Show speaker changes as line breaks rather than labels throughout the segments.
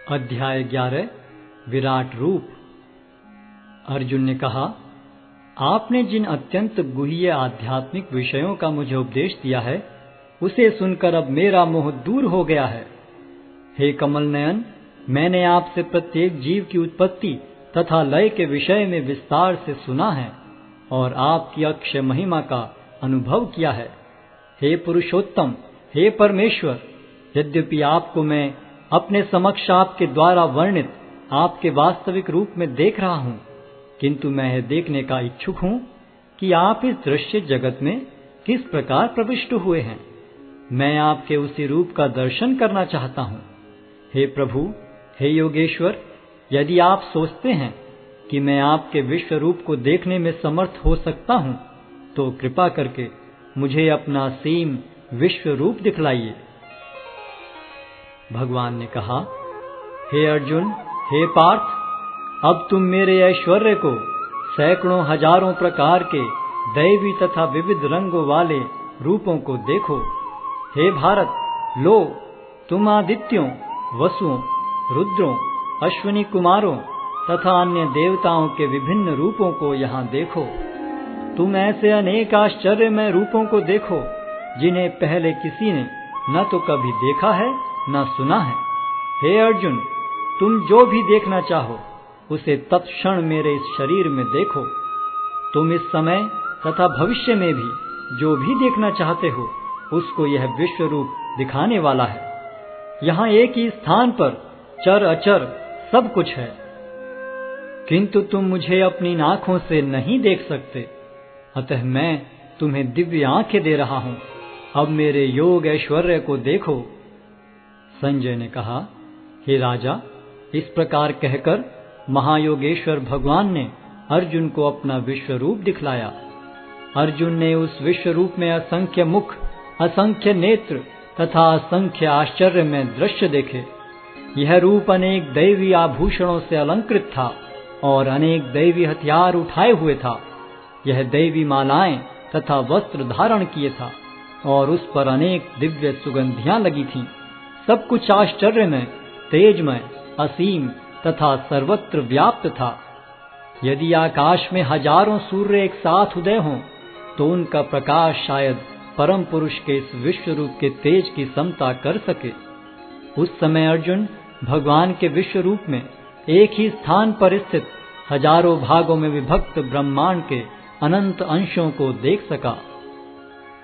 अध्याय 11 विराट रूप। अर्जुन ने कहा, आपने जिन अत्यंत गुह्य आध्यात्मिक विषयों का मुझे उपदेश दिया है, उसे सुनकर अब मेरा मोह दूर हो गया है। हे कमल नयन, मैंने आपसे प्रत्येक जीव की उत्पत्ति तथा लय के विषय में विस्तार से सुना है और आपकी अक्षय महिमा का अनुभव किया है। हे पुरुषोत्तम, हे परमेश्वर, यद्यपि आपको मैं अपने समक्ष आपके द्वारा वर्णित आपके वास्तविक रूप में देख रहा हूँ, किंतु मैं यह देखने का इच्छुक हूँ कि आप इस दृश्य जगत में किस प्रकार प्रविष्ट हुए हैं। मैं आपके उसी रूप का दर्शन करना चाहता हूँ। हे प्रभु, हे योगेश्वर, यदि आप सोचते हैं कि मैं आपके विश्व रूप को देखने में समर्थ हो सकता हूँ, तो कृपा करके मुझे अपना असीम विश्व रूप दिखलाइए। भगवान ने कहा, हे अर्जुन, हे पार्थ, अब तुम मेरे ऐश्वर्य को सैकड़ों हजारों प्रकार के दैवी तथा विविध रंगों वाले रूपों को देखो। हे भारत, लो, तुम आदित्यों, वसुओं, रुद्रों, अश्विनी कुमारों तथा अन्य देवताओं के विभिन्न रूपों को यहाँ देखो। तुम ऐसे अनेक आश्चर्यमय रूपों को देखो जिन्हें पहले किसी ने न तो कभी देखा है न सुना है। हे अर्जुन, तुम जो भी देखना चाहो उसे तत्क्षण मेरे इस शरीर में देखो। तुम इस समय तथा भविष्य में भी जो भी देखना चाहते हो उसको यह विश्व रूप दिखाने वाला है। यहाँ एक ही स्थान पर चर अचर सब कुछ है, किंतु तुम मुझे अपनी आंखों से नहीं देख सकते, अतः मैं तुम्हें दिव्य आंखें दे रहा हूँ। अब मेरे योग ऐश्वर्य को देखो। संजय ने कहा, हे राजा, इस प्रकार कहकर महायोगेश्वर भगवान ने अर्जुन को अपना विश्व रूप दिखलाया। अर्जुन ने उस विश्व रूप में असंख्य मुख, असंख्य नेत्र तथा असंख्य आश्चर्य में दृश्य देखे। यह रूप अनेक दैवी आभूषणों से अलंकृत था और अनेक दैवी हथियार उठाए हुए था। यह दैवी मालाएं तथा वस्त्र धारण किए था और उस पर अनेक दिव्य सुगंधियां लगी थीं। सब कुछ आश्चर्य में, तेजमय, असीम तथा सर्वत्र व्याप्त था। यदि आकाश में हजारों सूर्य एक साथ उदय हों, तो उनका प्रकाश शायद परम पुरुष के इस विश्व रूप के तेज की समता कर सके। उस समय अर्जुन भगवान के विश्व रूप में एक ही स्थान पर स्थित हजारों भागों में विभक्त ब्रह्मांड के अनंत अंशों को देख सका।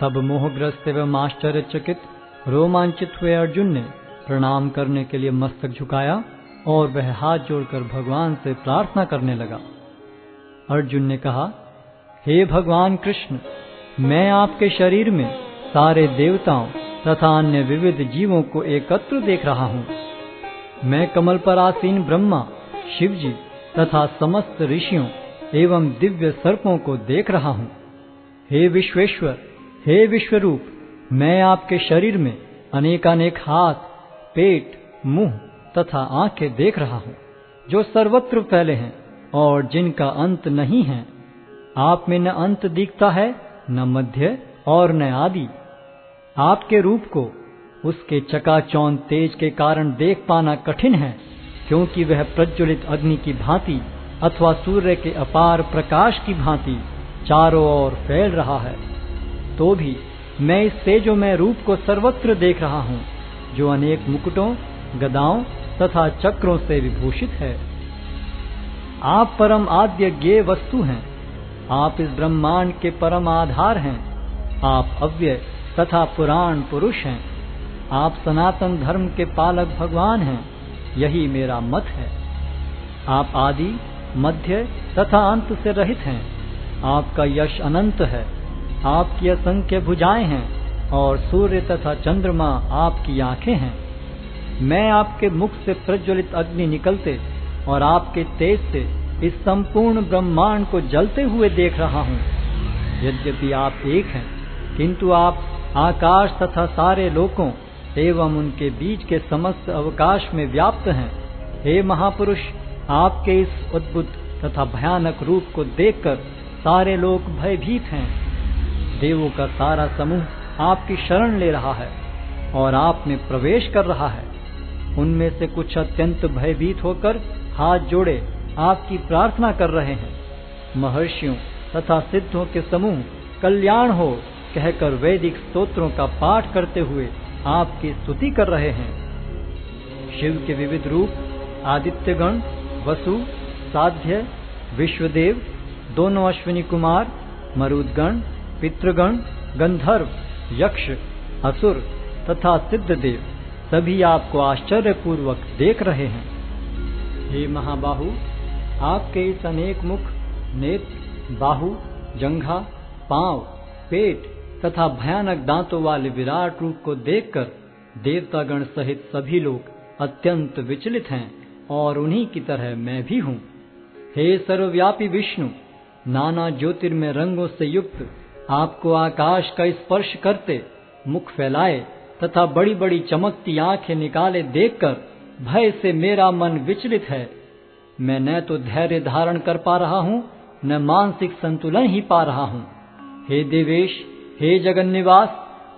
तब मोहग्रस्त एवं आश्चर्यचकित रोमांचित हुए अर्जुन ने प्रणाम करने के लिए मस्तक झुकाया और वह हाथ जोड़कर भगवान से प्रार्थना करने लगा। अर्जुन ने कहा, हे भगवान कृष्ण, मैं आपके शरीर में सारे देवताओं तथा अन्य विविध जीवों को एकत्र देख रहा हूँ। मैं कमल पर आसीन ब्रह्मा, शिवजी तथा समस्त ऋषियों एवं दिव्य सर्पों को देख रहा हूँ। हे विश्वेश्वर, हे विश्वरूप, मैं आपके शरीर में अनेकानेक हाथ, पेट, मुंह तथा आंखें देख रहा हूँ, जो सर्वत्र फैले हैं और जिनका अंत नहीं है। आप में न अंत दिखता है, न मध्य और न आदि। आपके रूप को उसके चकाचौंध तेज के कारण देख पाना कठिन है, क्योंकि वह प्रज्वलित अग्नि की भांति अथवा सूर्य के अपार प्रकाश की भांति चारों ओर फैल रहा है। तो भी मैं इस तेजोमय रूप को सर्वत्र देख रहा हूँ, जो अनेक मुकुटों, गदाओं तथा चक्रों से विभूषित है। आप परम आद्य ज्ञेय वस्तु हैं। आप इस ब्रह्मांड के परम आधार हैं। आप अव्यय तथा पुराण पुरुष हैं। आप सनातन धर्म के पालक भगवान हैं। यही मेरा मत है। आप आदि, मध्य तथा अंत से रहित हैं। आपका यश अनंत है। आपकी असंख्य भुजाएं हैं और सूर्य तथा चंद्रमा आपकी आंखें हैं। मैं आपके मुख से प्रज्वलित अग्नि निकलते और आपके तेज से इस संपूर्ण ब्रह्मांड को जलते हुए देख रहा हूँ। यद्यपि आप एक हैं, किंतु आप आकाश तथा सारे लोकों एवं उनके बीच के समस्त अवकाश में व्याप्त हैं। हे महापुरुष, आपके इस अद्भुत तथा भयानक रूप को देखकर सारे लोग भयभीत हैं। देवों का सारा समूह आपकी शरण ले रहा है और आप में प्रवेश कर रहा है। उनमें से कुछ अत्यंत भयभीत होकर हाथ जोड़े आपकी प्रार्थना कर रहे हैं। महर्षियों तथा सिद्धों के समूह कल्याण हो कहकर वैदिक स्तोत्रों का पाठ करते हुए आपकी स्तुति कर रहे हैं। शिव के विविध रूप आदित्यगण, वसु, साध्य, विश्वदेव, दोनों अश्विनी कुमार, मरुदगण, पितृगण, गंधर्व, यक्ष, असुर तथा सिद्धदेव सभी आपको आश्चर्यपूर्वक देख रहे हैं। हे महाबाहु, आपके इस अनेक मुख, नेत्र, बाहु, जंघा, पांव, पेट तथा भयानक दांतों वाले विराट रूप को देखकर देवतागण सहित सभी लोग अत्यंत विचलित हैं और उन्हीं की तरह मैं भी हूँ। हे सर्वव्यापी विष्णु, नाना ज्योतिर्मय रंगों से युक्त आपको आकाश का स्पर्श करते मुख फैलाए तथा बड़ी बड़ी चमकती आंखें निकाले देखकर भय से मेरा मन विचलित है। मैं न तो धैर्य धारण कर पा रहा हूँ, न मानसिक संतुलन ही पा रहा हूँ। हे देवेश, हे जगन्निवास,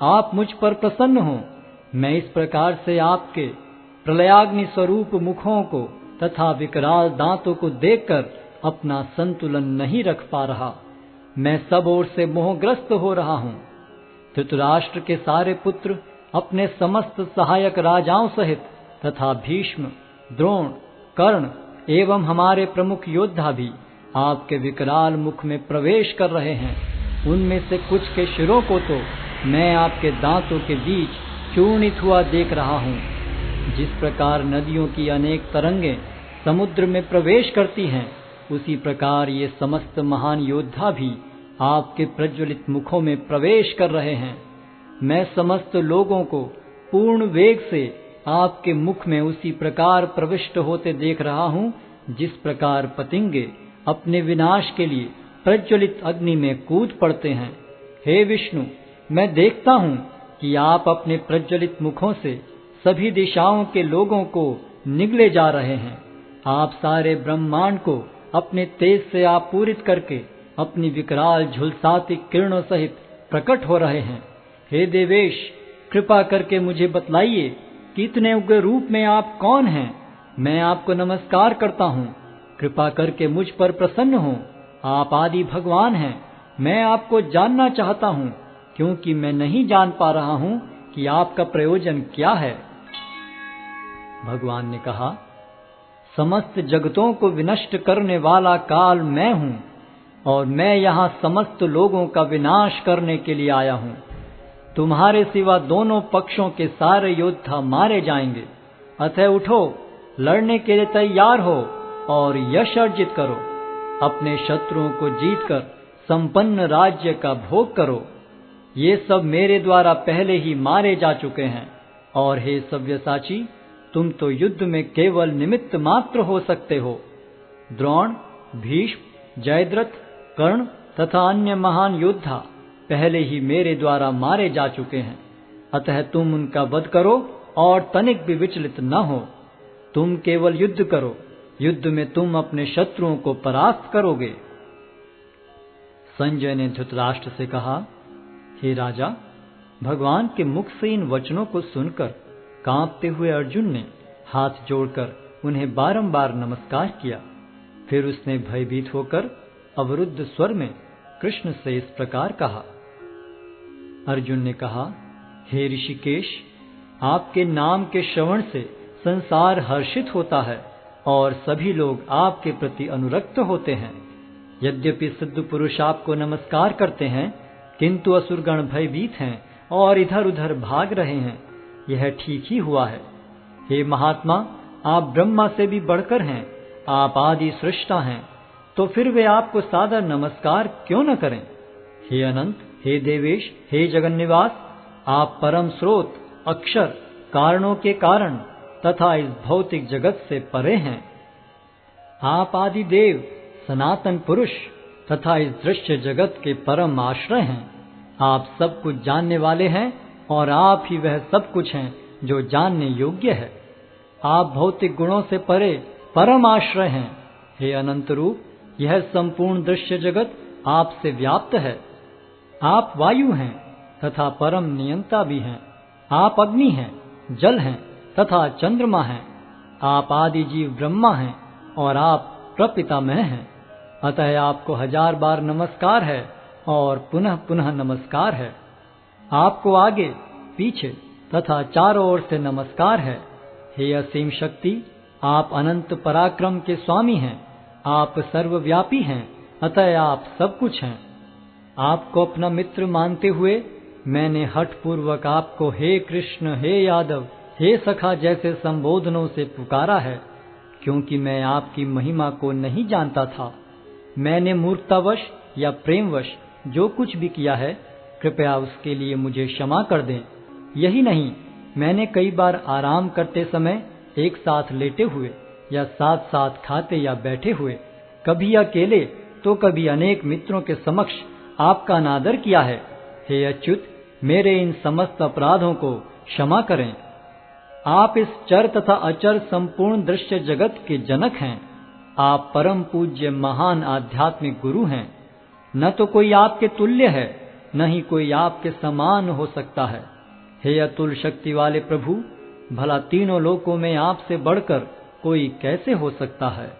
आप मुझ पर प्रसन्न हो। मैं इस प्रकार से आपके प्रलयाग्नि स्वरूप मुखों को तथा विकराल दांतों को देखकर अपना संतुलन नहीं रख पा रहा। मैं सब ओर से मोहग्रस्त हो रहा हूँ। धृतराष्ट्र के सारे पुत्र अपने समस्त सहायक राजाओं सहित तथा भीष्म, द्रोण, कर्ण एवं हमारे प्रमुख योद्धा भी आपके विकराल मुख में प्रवेश कर रहे हैं। उनमें से कुछ के शिरों को तो मैं आपके दांतों के बीच चूर्णित हुआ देख रहा हूँ। जिस प्रकार नदियों की अनेक तरंगें समुद्र में प्रवेश करती हैं, उसी प्रकार ये समस्त महान योद्धा भी आपके प्रज्वलित मुखों में प्रवेश कर रहे हैं। मैं समस्त लोगों को पूर्ण वेग से आपके मुख में उसी प्रकार प्रविष्ट होते देख रहा हूँ, जिस प्रकार पतंगे अपने विनाश के लिए प्रज्वलित अग्नि में कूद पड़ते हैं। हे विष्णु, मैं देखता हूँ कि आप अपने प्रज्वलित मुखों से सभी दिशाओं के लोगों को निगले जा रहे हैं। आप सारे ब्रह्मांड को अपने तेज से आपूरित करके अपनी विकराल झुलसाती किरणों सहित प्रकट हो रहे हैं। हे देवेश, कृपा करके मुझे बतलाइए कि इतने उग्र रूप में आप कौन हैं। मैं आपको नमस्कार करता हूँ, कृपा करके मुझ पर प्रसन्न हो। आप आदि भगवान हैं। मैं आपको जानना चाहता हूँ, क्योंकि मैं नहीं जान पा रहा हूँ कि आपका प्रयोजन क्या है। भगवान ने कहा, समस्त जगतों को विनष्ट करने वाला काल मैं हूँ और मैं यहाँ समस्त लोगों का विनाश करने के लिए आया हूँ। तुम्हारे सिवा दोनों पक्षों के सारे योद्धा मारे जाएंगे। अतः उठो, लड़ने के लिए तैयार हो और यश अर्जित करो। अपने शत्रुओं को जीतकर संपन्न राज्य का भोग करो। ये सब मेरे द्वारा पहले ही मारे जा चुके हैं। और हे सव्यसाची, तुम तो युद्ध में केवल निमित्त मात्र हो सकते हो। द्रोण, भीष्म, जयद्रथ, कर्ण तथा अन्य महान योद्धा पहले ही मेरे द्वारा मारे जा चुके हैं। अतः तुम उनका वध करो और तनिक भी विचलित न हो। तुम केवल युद्ध करो। युद्ध में तुम अपने शत्रुओं को परास्त करोगे। संजय ने धृतराष्ट्र से कहा, हे राजा, भगवान के मुख से इन वचनों को सुनकर कांपते हुए अर्जुन ने हाथ जोड़कर उन्हें बारंबार नमस्कार किया। फिर उसने भयभीत होकर अवरुद्ध स्वर में कृष्ण से इस प्रकार कहा। अर्जुन ने कहा, हे ऋषिकेश, आपके नाम के श्रवण से संसार हर्षित होता है और सभी लोग आपके प्रति अनुरक्त होते हैं। यद्यपि सिद्ध पुरुष आपको नमस्कार करते हैं, किंतु असुरगण भयभीत हैं और इधर उधर भाग रहे हैं। यह ठीक ही हुआ है। हे महात्मा, आप ब्रह्मा से भी बढ़कर हैं। आप आदि सृष्टा हैं, तो फिर वे आपको सादर नमस्कार क्यों न करें। हे अनंत, हे देवेश, हे जगन्निवास, आप परम स्रोत, अक्षर, कारणों के कारण तथा इस भौतिक जगत से परे हैं। आप आदि देव, सनातन पुरुष तथा इस दृश्य जगत के परम आश्रय हैं। आप सब कुछ जानने वाले हैं और आप ही वह सब कुछ हैं जो जानने योग्य है। आप भौतिक गुणों से परे परम आश्रय हैं। हे अनंत रूप, यह संपूर्ण दृश्य जगत आपसे व्याप्त है। आप वायु हैं तथा परम नियंता भी हैं। आप अग्नि हैं, जल हैं तथा चंद्रमा हैं। आप आदि जीव ब्रह्मा हैं और आप प्रपितामह हैं। अतः आपको 1000 बार नमस्कार है और पुनः पुनः नमस्कार है। आपको आगे पीछे तथा चारों ओर से नमस्कार है। हे असीम शक्ति, आप अनंत पराक्रम के स्वामी हैं। आप सर्वव्यापी हैं, अतः आप सब कुछ हैं। आपको अपना मित्र मानते हुए मैंने हठपूर्वक आपको हे कृष्ण, हे यादव, हे सखा जैसे संबोधनों से पुकारा है, क्योंकि मैं आपकी महिमा को नहीं जानता था। मैंने मूर्खतावश या प्रेमवश जो कुछ भी किया है, कृपया उसके लिए मुझे क्षमा कर दें। यही नहीं, मैंने कई बार आराम करते समय एक साथ लेटे हुए या साथ साथ खाते या बैठे हुए, कभी अकेले तो कभी अनेक मित्रों के समक्ष आपका अनादर किया है। हे अच्युत, मेरे इन समस्त अपराधों को क्षमा करें। आप इस चर तथा अचर संपूर्ण दृश्य जगत के जनक हैं। आप परम पूज्य महान आध्यात्मिक गुरु हैं। न तो कोई आपके तुल्य है, न ही कोई आपके समान हो सकता है। हे अतुल शक्ति वाले प्रभु, भला तीनों लोकों में आपसे बढ़कर कोई कैसे हो सकता है।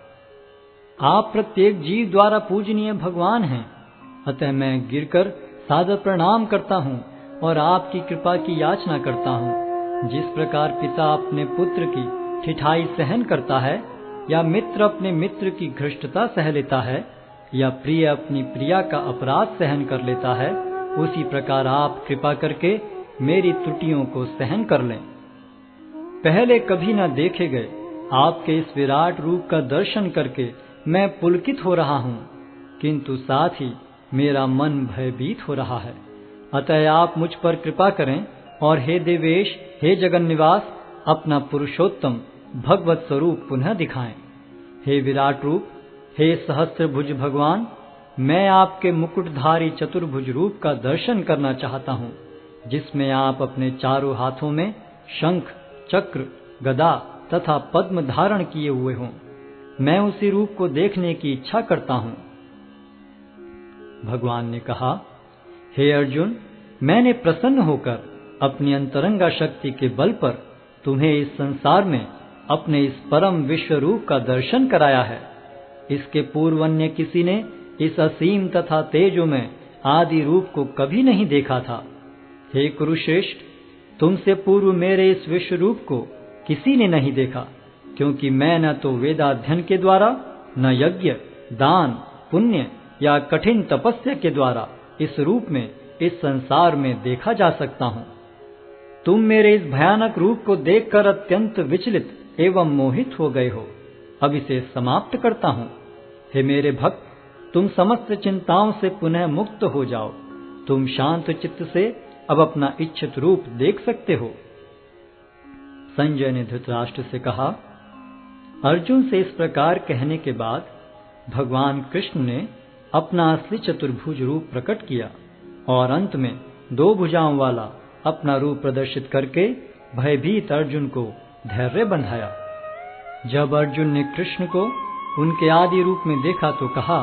आप प्रत्येक जीव द्वारा पूजनीय भगवान हैं। अतः मैं गिरकर सादर प्रणाम करता हूँ और आपकी कृपा की याचना करता हूँ। जिस प्रकार पिता अपने पुत्र की ठिठाई सहन करता है, या मित्र अपने मित्र की घृष्टता सह लेता है, या प्रिय अपनी प्रिया का अपराध सहन कर लेता है, उसी प्रकार आप कृपा करके मेरी त्रुटियों को सहन कर लें। पहले कभी न देखे गए आपके इस विराट रूप का दर्शन करके मैं पुलकित हो रहा हूँ, किंतु साथ ही मेरा मन भयभीत हो रहा है। अतः आप मुझ पर कृपा करें और हे देवेश, हे जगन्निवास, अपना पुरुषोत्तम भगवत स्वरूप पुनः दिखाएं। हे विराट रूप, हे सहस्त्रभुज भगवान, मैं आपके मुकुटधारी चतुर्भुज रूप का दर्शन करना चाहता हूँ, जिसमें आप अपने चारों हाथों में शंख, चक्र, गदा तथा पद्म धारण किए हुए हों। मैं उसी रूप को देखने की इच्छा करता हूँ। भगवान ने कहा, हे अर्जुन, मैंने प्रसन्न होकर अपनी अंतरंगा शक्ति के बल पर तुम्हें इस संसार में अपने इस परम विश्व रूप का दर्शन कराया है। इसके पूर्व अन्य किसी ने इस असीम तथा तेजोमय आदि रूप को कभी नहीं देखा था। हे कुरुश्रेष्ठ, तुमसे पूर्व मेरे इस विश्व रूप को किसी ने नहीं देखा, क्योंकि मैं न तो वेदाध्ययन के द्वारा, न यज्ञ, दान, पुण्य या कठिन तपस्या के द्वारा इस रूप में इस संसार में देखा जा सकता हूँ। तुम मेरे इस भयानक रूप को देखकर अत्यंत विचलित एवं मोहित हो गए हो। अब इसे समाप्त करता हूँ। हे मेरे भक्त, तुम समस्त चिंताओं से पुनः मुक्त हो जाओ। तुम शांत चित्त से अब अपना इच्छित रूप देख सकते हो। संजय ने धृतराष्ट्र से कहा। अर्जुन से इस प्रकार कहने के बाद भगवान कृष्ण ने अपना असली चतुर्भुज रूप प्रकट किया और अंत में 2 भुजाओं वाला अपना रूप प्रदर्शित करके भयभीत अर्जुन को धैर्य बंधाया। जब अर्जुन ने कृष्ण को उनके आदि रूप में देखा तो कहा,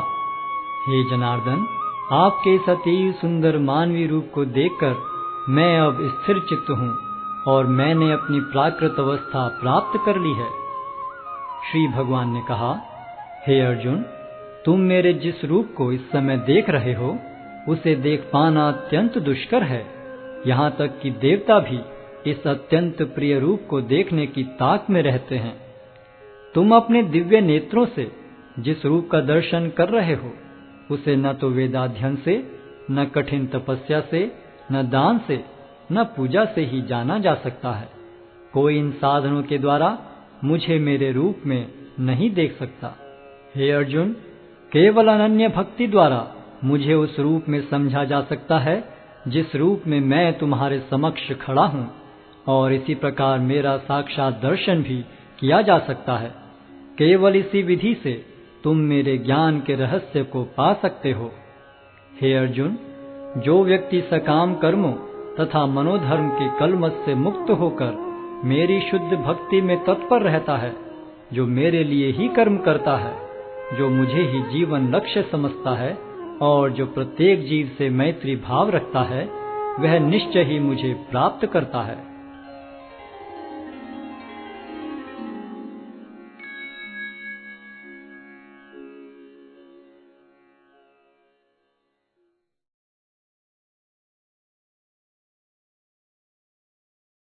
हे जनार्दन, आपके इस अति सुंदर मानवीय रूप को देखकर मैं अब स्थिर चित्त हूँ और मैंने अपनी प्राकृत अवस्था प्राप्त कर ली है। श्री भगवान ने कहा, हे अर्जुन, तुम मेरे जिस रूप को इस समय देख रहे हो, उसे देख पाना अत्यंत दुष्कर है। यहाँ तक कि देवता भी इस अत्यंत प्रिय रूप को देखने की ताक में रहते हैं। तुम अपने दिव्य नेत्रों से जिस रूप का दर्शन कर रहे हो, उसे न तो वेदाध्ययन से, न कठिन तपस्या से, न दान से, न पूजा से ही जाना जा सकता है। कोई इन साधनों के द्वारा मुझे मेरे रूप में नहीं देख सकता। हे अर्जुन, केवल अनन्य भक्ति द्वारा मुझे उस रूप में समझा जा सकता है जिस रूप में मैं तुम्हारे समक्ष खड़ा हूँ, और इसी प्रकार मेरा साक्षात दर्शन भी किया जा सकता है। केवल इसी विधि से तुम मेरे ज्ञान के रहस्य को पा सकते हो। हे अर्जुन, जो व्यक्ति सकाम कर्मों तथा मनोधर्म के कलमश से मुक्त होकर मेरी शुद्ध भक्ति में तत्पर रहता है, जो मेरे लिए ही कर्म करता है, जो मुझे ही जीवन लक्ष्य समझता है और जो प्रत्येक जीव से मैत्री भाव रखता है, वह निश्चय ही मुझे प्राप्त करता है।